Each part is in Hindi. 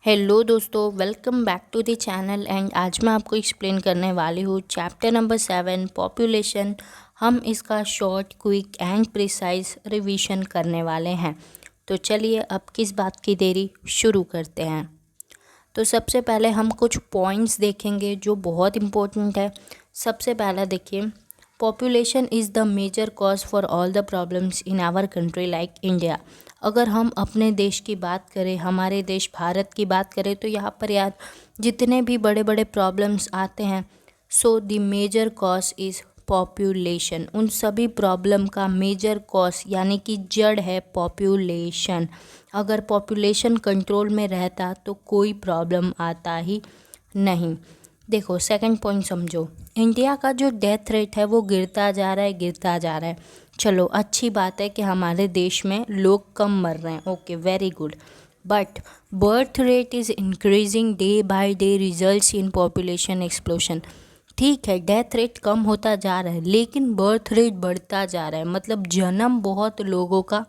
हेलो दोस्तों, welcome back to the channel. And आज मैं आपको एक्सप्लेन करने वाली हूँ चैप्टर नंबर 7 पॉपुलेशन। हम इसका short, quick and precise revision करने वाले हैं। तो चलिए अब किस बात की देरी, शुरू करते हैं। तो सबसे पहले हम कुछ पॉइंट्स देखेंगे जो बहुत इम्पोर्टेंट है। सबसे पहला देखिए, population is the major cause for all the problems in our country like India. अगर हम अपने देश की बात करें, हमारे देश भारत की बात करें, तो यहाँ पर यार जितने भी बड़े बड़े प्रॉब्लम्स आते हैं, so the major cause is population. उन सभी प्रॉब्लम का मेजर कॉज यानी कि जड़ है पॉपुलेशन। अगर पॉपुलेशन कंट्रोल में रहता तो कोई प्रॉब्लम आता ही नहीं। देखो सेकंड पॉइंट समझो, इंडिया का जो डेथ रेट है वो गिरता जा रहा है, गिरता जा रहा है। चलो अच्छी बात है कि हमारे देश में लोग कम मर रहे हैं, okay very good. But birth rate is increasing day by day, results in population explosion. ठीक है, डेथ रेट कम होता जा रहा है लेकिन बर्थ रेट बढ़ता जा रहा है, मतलब जन्म बहुत लोगों का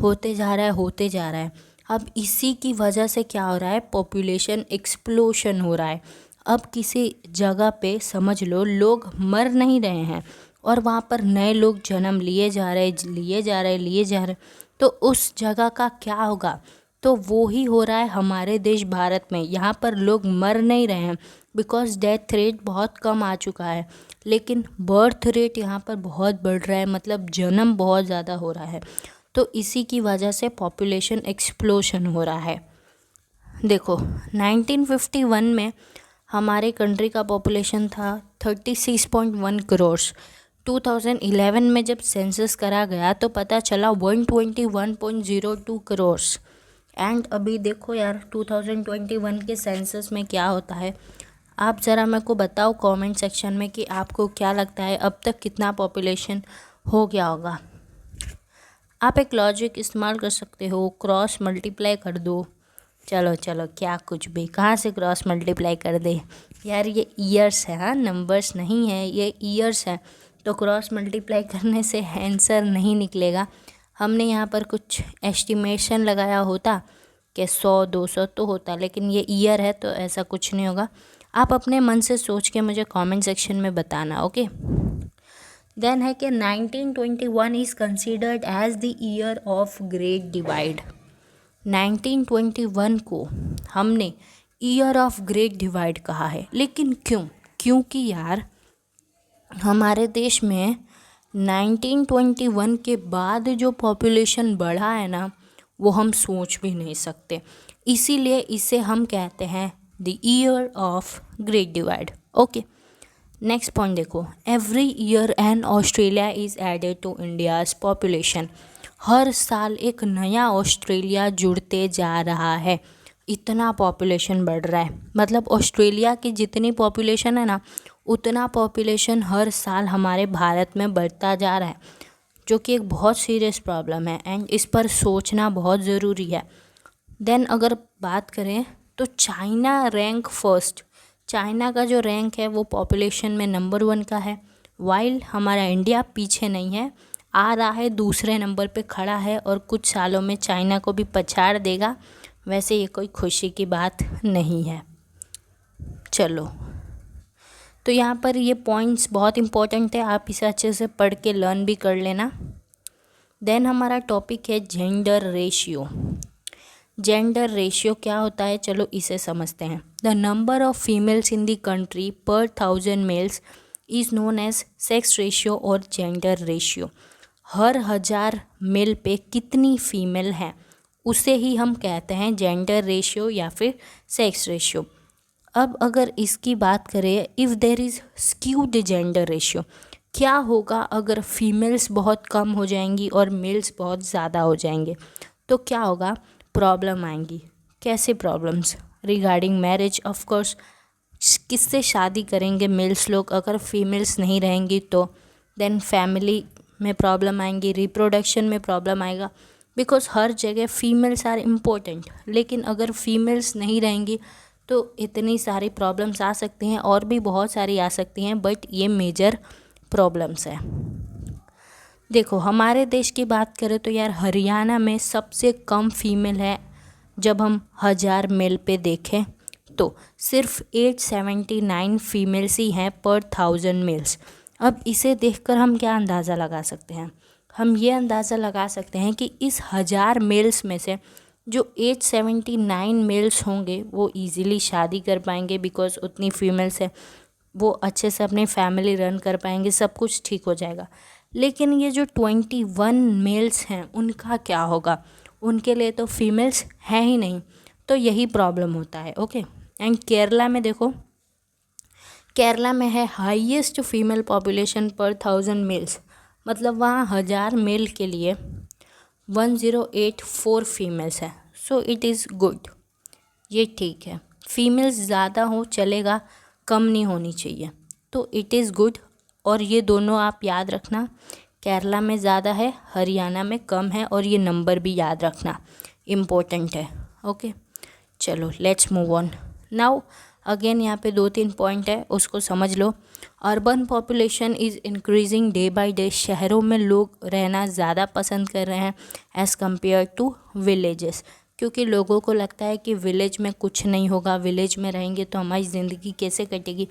होते जा रहा है, होते जा रहा है। अब इसी की वजह से क्या हो रहा है, पॉपुलेशन एक्सप्लोशन हो रहा है। अब किसी जगह पे समझ लो लोग मर नहीं रहे हैं और वहाँ पर नए लोग जन्म लिए जा रहे, लिए जा रहे, लिए जा रहे, तो उस जगह का क्या होगा? तो वो ही हो रहा है हमारे देश भारत में। यहाँ पर लोग मर नहीं रहे हैं बिकॉज डेथ रेट बहुत कम आ चुका है, लेकिन बर्थ रेट यहाँ पर बहुत बढ़ रहा है, मतलब जन्म बहुत ज़्यादा हो रहा है। तो इसी की वजह से पॉपुलेशन एक्सप्लोशन हो रहा है। देखो 1951 में हमारे कंट्री का पॉपुलेशन था 36.1 करोड़। 2011 में जब सेंसस करा गया तो पता चला 121.02 करोड़। एंड अभी देखो यार 2021 के सेंसस में क्या होता है। आप ज़रा मेरे को बताओ कमेंट सेक्शन में कि आपको क्या लगता है अब तक कितना पॉपुलेशन हो गया होगा। आप एक लॉजिक इस्तेमाल कर सकते हो, क्रॉस मल्टीप्लाई कर दो। चलो चलो क्या कुछ भी, कहाँ से क्रॉस मल्टीप्लाई कर दे यार, ये ईयर्स है, हाँ नंबर्स नहीं है, ये ईयर्स है। तो क्रॉस मल्टीप्लाई करने से आंसर नहीं निकलेगा। हमने यहाँ पर कुछ एस्टिमेशन लगाया होता कि 100-200 तो होता, लेकिन ये ईयर है तो ऐसा कुछ नहीं होगा। आप अपने मन से सोच के मुझे कमेंट सेक्शन में बताना, ओके। देन है कि 1921 is considered as the year of great divide. 1921 को हमने ईयर ऑफ ग्रेट डिवाइड कहा है, लेकिन क्यों? क्योंकि यार हमारे देश में 1921 के बाद जो पॉपुलेशन बढ़ा है ना, वो हम सोच भी नहीं सकते। इसीलिए इसे हम कहते हैं the year of great divide, okay. Next point देखो, every year an Australia is added to India's population. हर साल एक नया ऑस्ट्रेलिया जुड़ते जा रहा है, इतना पॉपुलेशन बढ़ रहा है। मतलब ऑस्ट्रेलिया की जितनी पॉपुलेशन है ना, उतना पॉपुलेशन हर साल हमारे भारत में बढ़ता जा रहा है, जो कि एक बहुत सीरियस प्रॉब्लम है एंड इस पर सोचना बहुत ज़रूरी है। देन अगर बात करें तो चाइना रैंक फर्स्ट। चाइना का जो रैंक है वो पॉपुलेशन में नंबर 1 का है, वाइल हमारा इंडिया पीछे नहीं है, आ रहा है, दूसरे नंबर पे खड़ा है और कुछ सालों में चाइना को भी पछाड़ देगा। वैसे ये कोई खुशी की बात नहीं है। चलो तो यहाँ पर ये पॉइंट्स बहुत इंपॉर्टेंट है, आप इसे अच्छे से पढ़ के लर्न भी कर लेना। देन हमारा टॉपिक है जेंडर रेशियो। जेंडर रेशियो क्या होता है, चलो इसे समझते हैं। The number of females in the country per 1000 males is known as sex ratio और जेंडर रेशियो। हर 1000 मेल पे कितनी फीमेल हैं उसे ही हम कहते हैं जेंडर रेशियो या फिर सेक्स रेशियो। अब अगर इसकी बात करें, if there is skewed gender ratio, क्या होगा अगर फीमेल्स बहुत कम हो जाएंगी और मेल्स बहुत ज़्यादा हो जाएंगे, तो क्या होगा, प्रॉब्लम आएंगी। कैसे problems? Regarding marriage of course, किससे शादी करेंगे मेल्स लोग अगर फीमेल्स नहीं रहेंगी तो। देन फैमिली में प्रॉब्लम आएंगी, रिप्रोडक्शन में प्रॉब्लम आएगा, बिकॉज हर जगह फीमेल्स आर इम्पोर्टेंट, लेकिन अगर फीमेल्स नहीं रहेंगी तो इतनी सारी प्रॉब्लम्स आ सकती हैं, और भी बहुत सारी आ सकती हैं, बट ये मेजर प्रॉब्लम्स हैं। देखो हमारे देश की बात करें तो यार हरियाणा में सबसे कम फीमेल है जब हम 1000 मेल पे देखें तो सिर्फ 879 फीमेल्स ही हैं पर 1000 मेल्स। अब इसे देखकर हम क्या अंदाज़ा लगा सकते हैं? हम ये अंदाज़ा लगा सकते हैं कि इस 1000 मेल्स में से जो 879 मेल्स होंगे वो इजीली शादी कर पाएंगे, बिकॉज उतनी फीमेल्स है, वो अच्छे से अपनी फैमिली रन कर पाएंगे, सब कुछ ठीक हो जाएगा। लेकिन ये जो 21 मेल्स हैं उनका क्या होगा? उनके लिए तो फीमेल्स हैं ही नहीं, तो यही प्रॉब्लम होता है। ओके, एंड केरला में देखो, केरला में है हाईएस्ट फीमेल पॉपुलेशन पर 1000 मेल्स, मतलब वहाँ 1000 मेल के लिए 1084 फीमेल्स है। सो इट इज़ गुड, ये ठीक है। फीमेल्स ज़्यादा हो चलेगा, कम नहीं होनी चाहिए, तो इट इज़ गुड। और ये दोनों आप याद रखना, केरला में ज़्यादा है, हरियाणा में कम है, और ये नंबर भी याद रखना, इम्पोर्टेंट है। ओके, चलो let's move on now. Again यहाँ पे 2-3 पॉइंट है, उसको समझ लो। Urban population is increasing day by day. शहरों में लोग रहना ज़्यादा पसंद कर रहे हैं एज़ कम्पेयर टू विलेजेस, क्योंकि लोगों को लगता है कि विलेज में कुछ नहीं होगा, विलेज में रहेंगे तो हमारी ज़िंदगी कैसे कटेगी,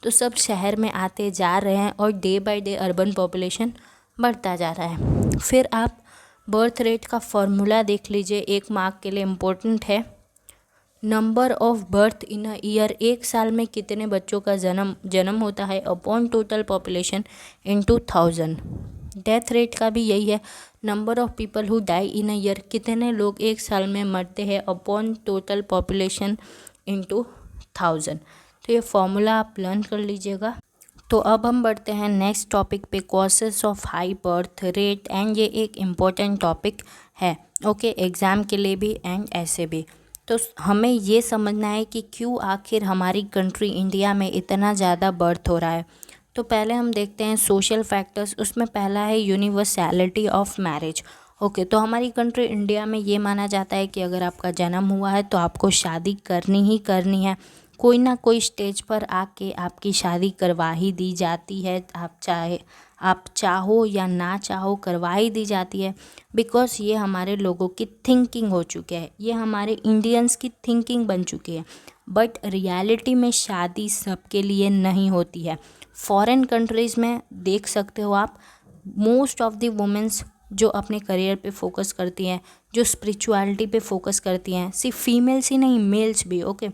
तो सब शहर में आते जा रहे हैं और day by day urban population बढ़ता जा रहा है। फिर आप बर्थ रेट का फॉर्मूला देख लीजिए, 1 मार्क के लिए इम्पोर्टेंट है। Number of birth in a year, एक साल में कितने बच्चों का जन्म होता है upon total population into 1000। Death rate का भी यही है, number of people who die in a year, कितने लोग एक साल में मरते हैं अपॉन टोटल पॉपुलेशन इनटू 1000। तो ये फॉर्मूला आप लर्न कर लीजिएगा। तो अब हम बढ़ते हैं नेक्स्ट टॉपिक पे, causes of high birth rate, and ये एक इम्पॉर्टेंट टॉपिक है। ओके, एग्ज़ाम के लिए भी एंड ऐसे भी। तो हमें ये समझना है कि क्यों आखिर हमारी कंट्री इंडिया में इतना ज़्यादा बर्थ हो रहा है। तो पहले हम देखते हैं सोशल फैक्टर्स, उसमें पहला है यूनिवर्सैलिटी ऑफ मैरिज। ओके, तो हमारी कंट्री इंडिया में ये माना जाता है कि अगर आपका जन्म हुआ है तो आपको शादी करनी ही करनी है, कोई ना कोई स्टेज पर आके आपकी शादी करवा ही दी जाती है, आप चाहो या ना चाहो करवा ही दी जाती है, बिकॉज ये हमारे लोगों की थिंकिंग हो चुकी है, ये हमारे इंडियंस की थिंकिंग बन चुकी है। बट रियलिटी में शादी सबके लिए नहीं होती है। फॉरेन कंट्रीज़ में देख सकते हो आप, मोस्ट ऑफ द वुमेंस जो अपने करियर पे फोकस करती हैं, जो स्पिरिचुअलिटी पे फोकस करती हैं, सिर्फ फीमेल्स ही नहीं, मेल्स भी। ओके,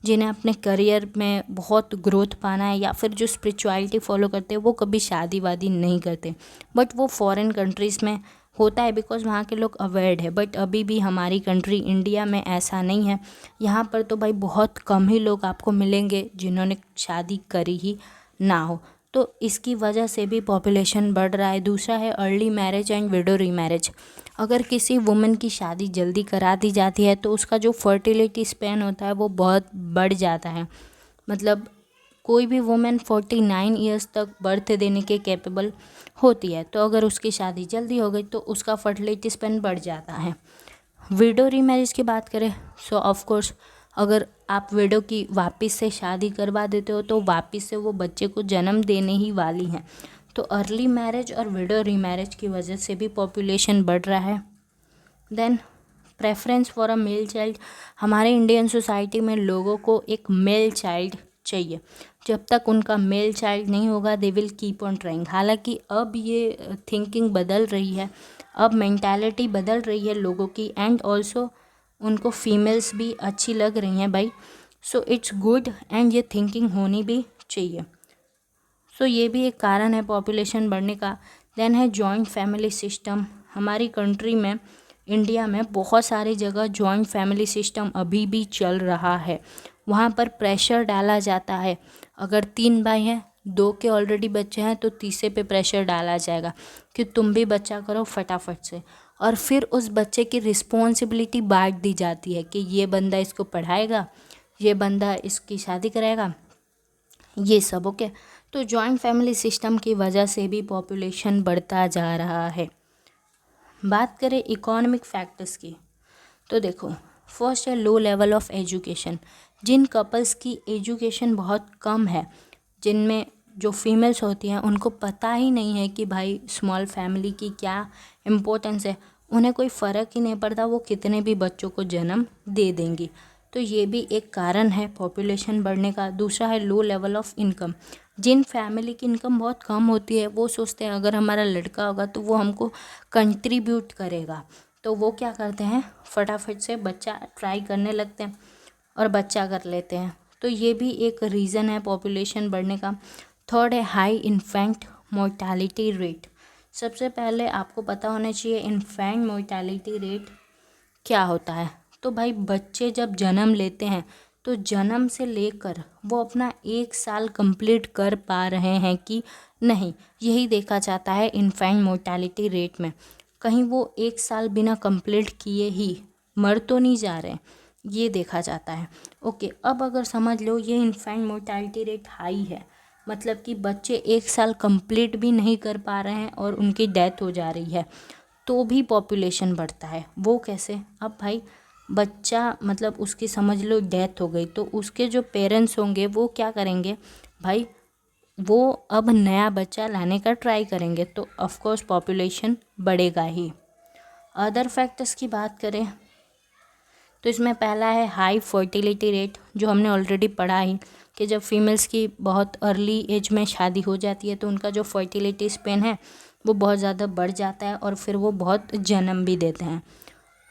जिन्हें अपने करियर में बहुत ग्रोथ पाना है या फिर जो स्पिरिचुअलिटी फॉलो करते हैं, वो कभी शादी वादी नहीं करते। बट वो फॉरेन कंट्रीज़ में होता है बिकॉज वहाँ के लोग अवेयर्ड है। बट अभी भी हमारी कंट्री इंडिया में ऐसा नहीं है। यहाँ पर तो भाई बहुत कम ही लोग आपको मिलेंगे जिन्होंने शादी करी ही ना हो, तो इसकी वजह से भी पॉपुलेशन बढ़ रहा है। दूसरा है early marriage and window remarriage. अगर किसी वुमेन की शादी जल्दी करा दी जाती है तो उसका जो फर्टिलिटी स्पैन होता है वो बहुत बढ़ जाता है। मतलब कोई भी वुमेन 49 ईयर्स तक बर्थ देने के कैपेबल होती है, तो अगर उसकी शादी जल्दी हो गई तो उसका फर्टिलिटी स्पैन बढ़ जाता है। विडो रीमैरिज की बात करें सो ऑफ कोर्स अगर आप विडो की वापस से शादी करवा देते हो तो वापस से वो बच्चे को जन्म देने ही वाली हैं। तो अर्ली मैरिज और विडो रीमैरिज की वजह से भी पॉपुलेशन बढ़ रहा है। Then preference for a male child, हमारे इंडियन सोसाइटी में लोगों को एक मेल चाइल्ड चाहिए। जब तक उनका मेल चाइल्ड नहीं होगा they will keep on trying. हालांकि अब ये थिंकिंग बदल रही है, अब मेंटालिटी बदल रही है लोगों की, एंड ऑल्सो उनको फीमेल्स भी अच्छी लग रही हैं भाई। सो इट्स गुड, एंड ये थिंकिंग होनी भी चाहिए। सो ये भी एक कारण है पॉपुलेशन बढ़ने का। देन है जॉइंट फैमिली सिस्टम। हमारी कंट्री में इंडिया में बहुत सारी जगह जॉइंट फैमिली सिस्टम अभी भी चल रहा है। वहाँ पर प्रेशर डाला जाता है, अगर 3 भाई हैं, 2 के ऑलरेडी बच्चे हैं तो तीसरे पे प्रेशर डाला जाएगा कि तुम भी बच्चा करो फटाफट से, और फिर उस बच्चे की रिस्पॉन्सिबिलिटी बांट दी जाती है कि ये बंदा इसको पढ़ाएगा, ये बंदा इसकी शादी कराएगा, ये सब। ओके, तो जॉइंट फैमिली सिस्टम की वजह से भी पॉपुलेशन बढ़ता जा रहा है। बात करें इकोनॉमिक फैक्टर्स की, तो देखो फर्स्ट है लो लेवल ऑफ एजुकेशन। जिन कपल्स की एजुकेशन बहुत कम है, जिनमें जो फीमेल्स होती हैं उनको पता ही नहीं है कि भाई स्मॉल फैमिली की क्या इम्पोर्टेंस है, उन्हें कोई फ़र्क ही नहीं पड़ता वो कितने भी बच्चों को जन्म दे देंगी। तो ये भी एक कारण है पॉपुलेशन बढ़ने का। दूसरा है लो लेवल ऑफ इनकम। जिन फैमिली की इनकम बहुत कम होती है वो सोचते हैं अगर हमारा लड़का होगा तो वो हमको कंट्रीब्यूट करेगा, तो वो क्या करते हैं फटाफट से बच्चा ट्राई करने लगते हैं और बच्चा कर लेते हैं। तो ये भी एक रीज़न है पॉपुलेशन बढ़ने का। थर्ड है हाई इन्फेंट मोर्टालिटी रेट। सबसे पहले आपको पता होना चाहिए इन्फेंट मोर्टालिटी रेट क्या होता है। तो भाई बच्चे जब जन्म लेते हैं तो जन्म से लेकर वो अपना 1 साल कंप्लीट कर पा रहे हैं कि नहीं, यही देखा जाता है इन्फेंट मोर्टालिटी रेट में। कहीं वो 1 साल बिना कंप्लीट किए ही मर तो नहीं जा रहे, ये देखा जाता है। ओके, अब अगर समझ लो ये इन्फेंट मोर्टालिटी रेट हाई है, मतलब कि बच्चे 1 साल कंप्लीट भी नहीं कर पा रहे हैं और उनकी डेथ हो जा रही है, तो भी पॉपुलेशन बढ़ता है। वो कैसे? अब भाई बच्चा मतलब उसकी समझ लो डेथ हो गई, तो उसके जो पेरेंट्स होंगे वो क्या करेंगे भाई, वो अब नया बच्चा लाने का ट्राई करेंगे, तो ऑफ कोर्स पॉपुलेशन बढ़ेगा ही। अदर फैक्टर्स की बात करें तो इसमें पहला है हाई फर्टिलिटी रेट, जो हमने ऑलरेडी पढ़ा ही कि जब फीमेल्स की बहुत अर्ली एज में शादी हो जाती है तो उनका जो फर्टिलिटी स्पेन है वो बहुत ज़्यादा बढ़ जाता है और फिर वो बहुत जन्म भी देते हैं।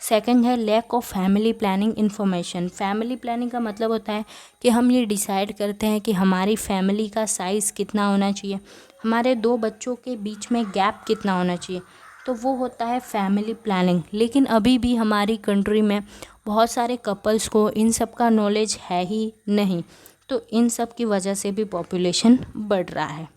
सेकंड है lack of family planning information. Family planning का मतलब होता है कि हम ये डिसाइड करते हैं कि हमारी फैमिली का साइज़ कितना होना चाहिए, हमारे 2 बच्चों के बीच में गैप कितना होना चाहिए, तो वो होता है फैमिली प्लानिंग। लेकिन अभी भी हमारी कंट्री में बहुत सारे कपल्स को इन सब का नॉलेज है ही नहीं, तो इन सब की वजह से भी पॉपुलेशन बढ़ रहा है।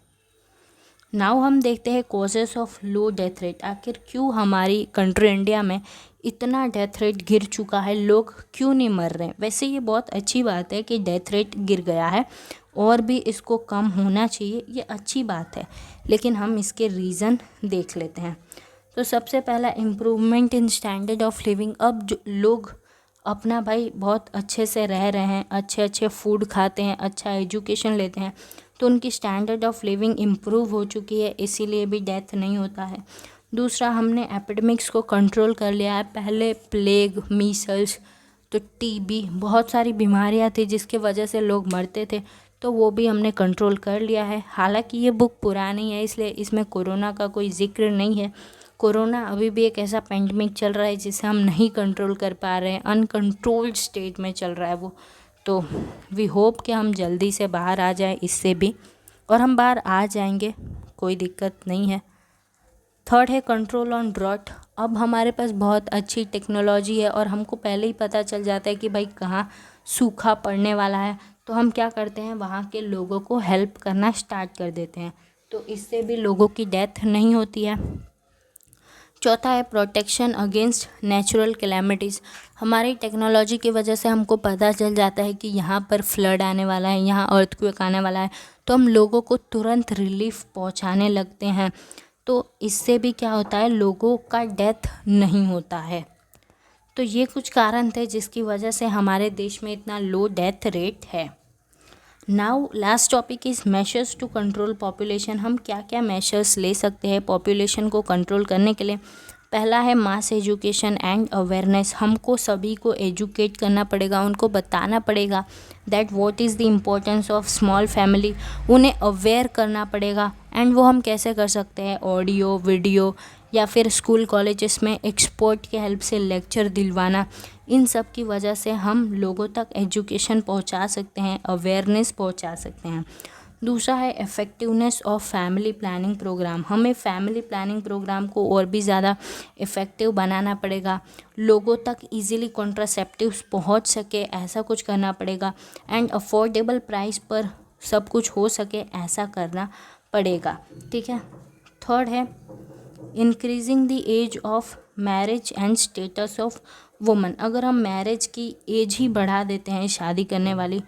नाउ हम देखते हैं causes of low death rate. आखिर क्यों हमारी कंट्री इंडिया में इतना डेथ रेट गिर चुका है, लोग क्यों नहीं मर रहे हैं? वैसे ये बहुत अच्छी बात है कि डेथ रेट गिर गया है और भी इसको कम होना चाहिए, ये अच्छी बात है, लेकिन हम इसके रीज़न देख लेते हैं। तो सबसे पहला improvement in standard of living. अब जो लोग अपना भाई बहुत अच्छे से रह रहे हैं, अच्छे अच्छे फूड खाते हैं, अच्छा एजुकेशन लेते हैं, तो उनकी स्टैंडर्ड ऑफ लिविंग इम्प्रूव हो चुकी है, इसीलिए भी डेथ नहीं होता है। दूसरा, हमने एपिडेमिक्स को कंट्रोल कर लिया है। पहले प्लेग, मीसल्स, तो टीबी, बहुत सारी बीमारियां थी जिसकी वजह से लोग मरते थे, तो वो भी हमने कंट्रोल कर लिया है। हालांकि ये बुक पुरानी है इसलिए इसमें कोरोना का कोई जिक्र नहीं है। कोरोना अभी भी एक ऐसा पेंडेमिक चल रहा है जिसे हम नहीं कंट्रोल कर पा रहे हैं, अनकंट्रोल्ड स्टेट में चल रहा है वो। तो वी होप कि हम जल्दी से बाहर आ जाएं इससे भी, और हम बाहर आ जाएंगे, कोई दिक्कत नहीं है। थर्ड है कंट्रोल ऑन ड्रॉट। अब हमारे पास बहुत अच्छी टेक्नोलॉजी है और हमको पहले ही पता चल जाता है कि भाई कहाँ सूखा पड़ने वाला है, तो हम क्या करते हैं वहाँ के लोगों को हेल्प करना स्टार्ट कर देते हैं, तो इससे भी लोगों की डेथ नहीं होती है। चौथा है प्रोटेक्शन अगेंस्ट नेचुरल कैलेमिटीज़। हमारी टेक्नोलॉजी की वजह से हमको पता चल जाता है कि यहाँ पर फ्लड आने वाला है, यहाँ अर्थक्वेक आने वाला है, तो हम लोगों को तुरंत रिलीफ पहुँचाने लगते हैं, तो इससे भी क्या होता है लोगों का डेथ नहीं होता है। तो ये कुछ कारण थे जिसकी वजह से हमारे देश में इतना लो डेथ रेट है। Now last topic is measures to control population. हम क्या क्या मेशर्स ले सकते हैं पॉपुलेशन को कंट्रोल करने के लिए? पहला है मास एजुकेशन एंड अवेयरनेस। हमको सभी को एजुकेट करना पड़ेगा, उनको बताना पड़ेगा that what is the importance of small family, उन्हें अवेयर करना पड़ेगा। एंड वो हम कैसे कर सकते हैं? ऑडियो, वीडियो, या फिर स्कूल कॉलेजेस में एक्सपर्ट के हेल्प से लेक्चर दिलवाना। इन सब की वजह से हम लोगों तक एजुकेशन पहुंचा सकते हैं, अवेयरनेस पहुंचा सकते हैं। दूसरा है effectiveness of family planning program. हमें फैमिली प्लानिंग प्रोग्राम को और भी ज़्यादा इफ़ेक्टिव बनाना पड़ेगा, लोगों तक इजीली कॉन्ट्रासेप्टिव्स पहुंच सके ऐसा कुछ करना पड़ेगा, एंड अफोर्डेबल प्राइस पर सब कुछ हो सके ऐसा करना पड़ेगा। ठीक है। थर्ड है increasing the age of marriage and status of woman. अगर हम मैरिज की एज ही बढ़ा देते हैं शादी करने वाली,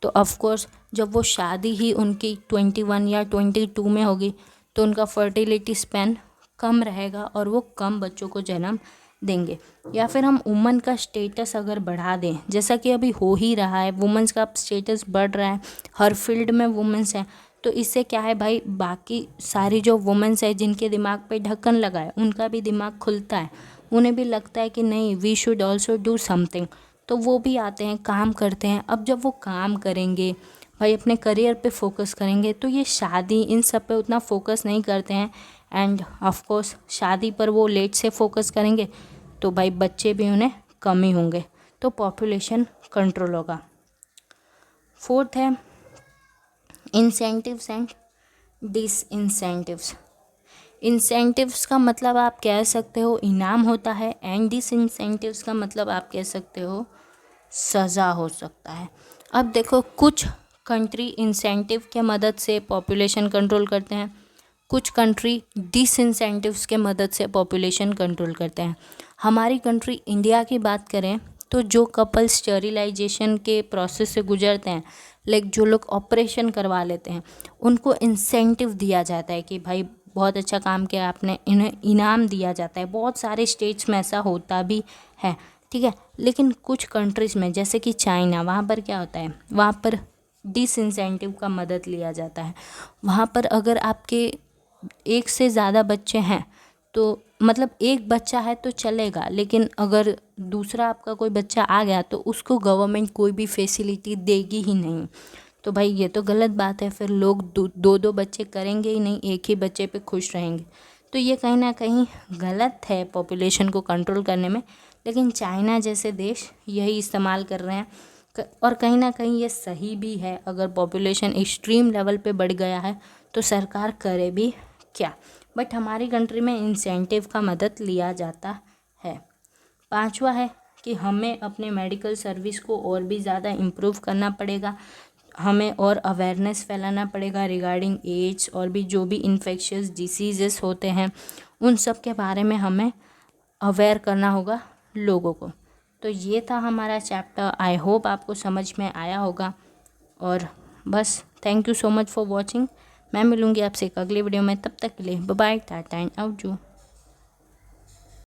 तो ऑफ कोर्स जब वो शादी ही उनकी 21 या 22 में होगी तो उनका फर्टिलिटी स्पैन कम रहेगा और वो कम बच्चों को जन्म देंगे। या फिर हम वुमन का स्टेटस अगर बढ़ा दें, जैसा कि अभी हो ही रहा है, वुमेंस का स्टेटस बढ़ रहा है, हर फील्ड में वुमेंस हैं, तो इससे क्या है भाई, बाकी सारी जो वुमेंस है जिनके दिमाग पे ढक्कन लगा है उनका भी दिमाग खुलता है, उन्हें भी लगता है कि नहीं we should also do something, तो वो भी आते हैं, काम करते हैं। अब जब वो काम करेंगे भाई, अपने करियर पे फोकस करेंगे, तो ये शादी इन सब पे उतना फोकस नहीं करते हैं। एंड ऑफ कोर्स शादी पर वो लेट से फोकस करेंगे तो भाई बच्चे भी उन्हें कम ही होंगे, तो पॉपुलेशन कंट्रोल होगा। फोर्थ है इंसेंटिव्स एंड डिसइंसेंटिव्स। इंसेंटिव्स का मतलब आप कह सकते हो इनाम होता है, एंड डिसइंसेंटिव्स का मतलब आप कह सकते हो सज़ा हो सकता है। अब देखो, कुछ कंट्री इंसेंटिव के मदद से पॉपुलेशन कंट्रोल करते हैं, कुछ कंट्री डिसइंसेंटिव्स के मदद से पॉपुलेशन कंट्रोल करते हैं। हमारी कंट्री इंडिया की बात करें तो जो कपल स्टरीलाइजेशन के प्रोसेस से गुजरते हैं, लाइक जो लोग ऑपरेशन करवा लेते हैं, उनको इंसेंटिव दिया जाता है कि भाई बहुत अच्छा काम किया आपने, इन्हें इनाम दिया जाता है। बहुत सारे स्टेट्स में ऐसा होता भी है, ठीक है। लेकिन कुछ कंट्रीज़ में जैसे कि चाइना, वहाँ पर क्या होता है, वहाँ पर डिसइंसेंटिव का मदद लिया जाता है। वहाँ पर अगर आपके एक से ज़्यादा बच्चे हैं तो मतलब एक बच्चा है तो चलेगा, लेकिन अगर दूसरा आपका कोई बच्चा आ गया तो उसको गवर्नमेंट कोई भी फैसिलिटी देगी ही नहीं। तो भाई ये तो गलत बात है, फिर लोग दो दो बच्चे करेंगे ही नहीं, एक ही बच्चे पे खुश रहेंगे। तो ये कहीं ना कहीं गलत है पॉपुलेशन को कंट्रोल करने में। लेकिन चाइना जैसे देश यही इस्तेमाल कर रहे हैं, और कहीं ना कहीं ये सही भी है। अगर पॉपुलेशन एक्सट्रीम लेवल पे बढ़ गया है तो सरकार करे भी क्या। बट हमारी कंट्री में इंसेंटिव का मदद लिया जाता है। पांचवा है कि हमें अपने मेडिकल सर्विस को और भी ज़्यादा इम्प्रूव करना पड़ेगा, हमें और अवेयरनेस फैलाना पड़ेगा रिगार्डिंग एड्स और भी जो भी इन्फेक्शियस डिसीजेस होते हैं, उन सब के बारे में हमें अवेयर करना होगा लोगों को। तो ये था हमारा चैप्टर। आई होप आपको समझ में आया होगा। और बस thank you so much for watching. मैं मिलूँगी आपसे एक अगली वीडियो में, तब तक के लिए bye bye, tata and out.